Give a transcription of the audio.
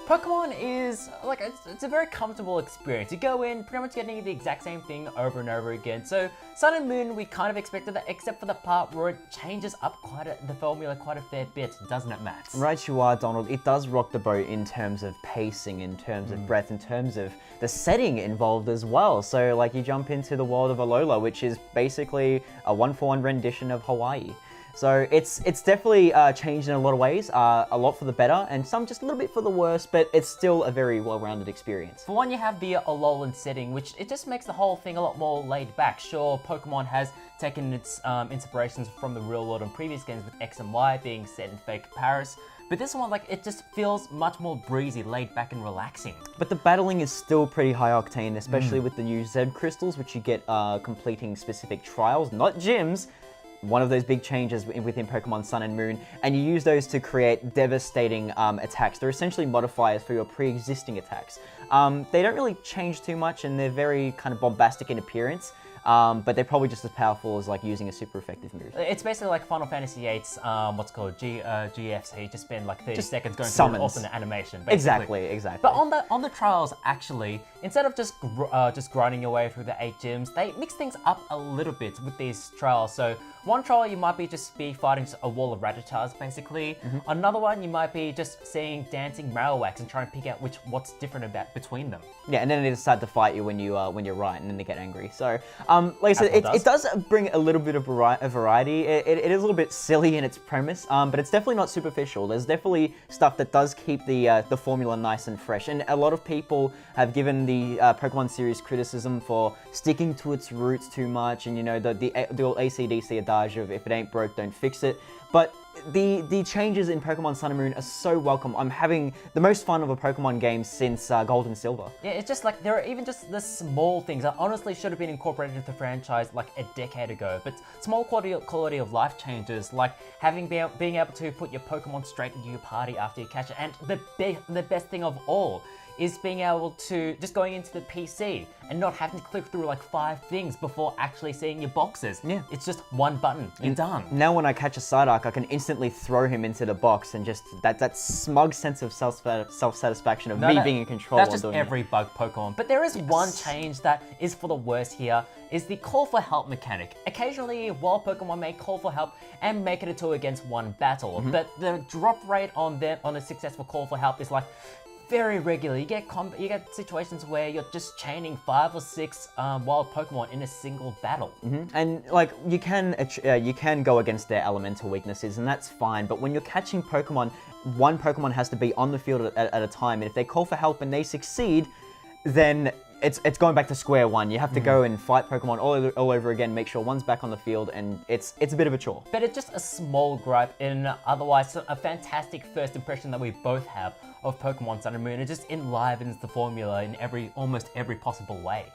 Pokemon is like it's a very comfortable experience. You go in pretty much getting the exact same thing over and over again. So Sun and Moon, we kind of expected that, except for the part where it changes up the formula quite a fair bit, doesn't it, Matt? Right, you are, Donald. It does rock the boat in terms of pacing, in terms of breadth, in terms of the setting involved as well. So like you jump into the world of Alola, which is basically a 1-for-1 rendition of Hawaii. So it's definitely changed in a lot of ways, a lot for the better, and some just a little bit for the worse, but it's still a very well-rounded experience. For one, you have the Alolan setting, which it just makes the whole thing a lot more laid back. Sure, Pokemon has taken its inspirations from the real world in previous games, with X and Y being set in fake Paris, but this one, like, it just feels much more breezy, laid back and relaxing. But the battling is still pretty high octane, especially with the new Z crystals, which you get completing specific trials, not gyms. One of those big changes within Pokemon Sun and Moon, and you use those to create devastating attacks. They're essentially modifiers for your pre-existing attacks. They don't really change too much, and they're very kind of bombastic in appearance. But they're probably just as powerful as like using a super effective move. It's basically like Final Fantasy VIII's what's called GF, so you just spend like 30 seconds going summons. through an alternate animation. Basically. Exactly. But on the trials, actually, instead of just grinding your way through the 8 gyms, they mix things up a little bit with these trials. So one trial you might be fighting a wall of Rattata's, basically. Another one you might be just seeing dancing Marowaks and trying to pick out what's different between them. Yeah, and then they decide to fight you when you're right, and then they get angry. So like I said, it does bring a little bit of variety. It is a little bit silly in its premise, but it's definitely not superficial. There's definitely stuff that does keep the formula nice and fresh. And a lot of people have given the Pokemon series criticism for sticking to its roots too much, and you know the old AC/DC adage of if it ain't broke, don't fix it. But the changes in Pokemon Sun and Moon are so welcome. I'm having the most fun of a Pokemon game since Gold and Silver. Yeah, it's just like there are even just the small things that honestly should have been incorporated into the franchise like a decade ago. But small quality of life changes, like being able to put your Pokemon straight into your party after you catch it, and the best thing of all is being able to just going into the PC and not having to click through like 5 things before actually seeing your boxes. Yeah. It's just one button, you're done. Now when I catch a Psyduck, I can instantly throw him into the box, and just that smug sense of self-satisfaction of being in control. That's just every bug Pokemon. But there is one change that is for the worse here, is the call for help mechanic. Occasionally, wild Pokemon may call for help and make it a 2 against 1 battle, but the drop rate on a successful call for help is like very regular. You get situations where you're just chaining 5 or 6 wild Pokemon in a single battle. And like you can go against their elemental weaknesses, and that's fine. But when you're catching Pokemon, one Pokemon has to be on the field at a time, and if they call for help and they succeed, then it's going back to square one. You have to go and fight Pokemon all over again, make sure one's back on the field, and it's a bit of a chore. But it's just a small gripe in otherwise a fantastic first impression that we both have of Pokemon Sun and Moon. It just enlivens the formula in almost every possible way.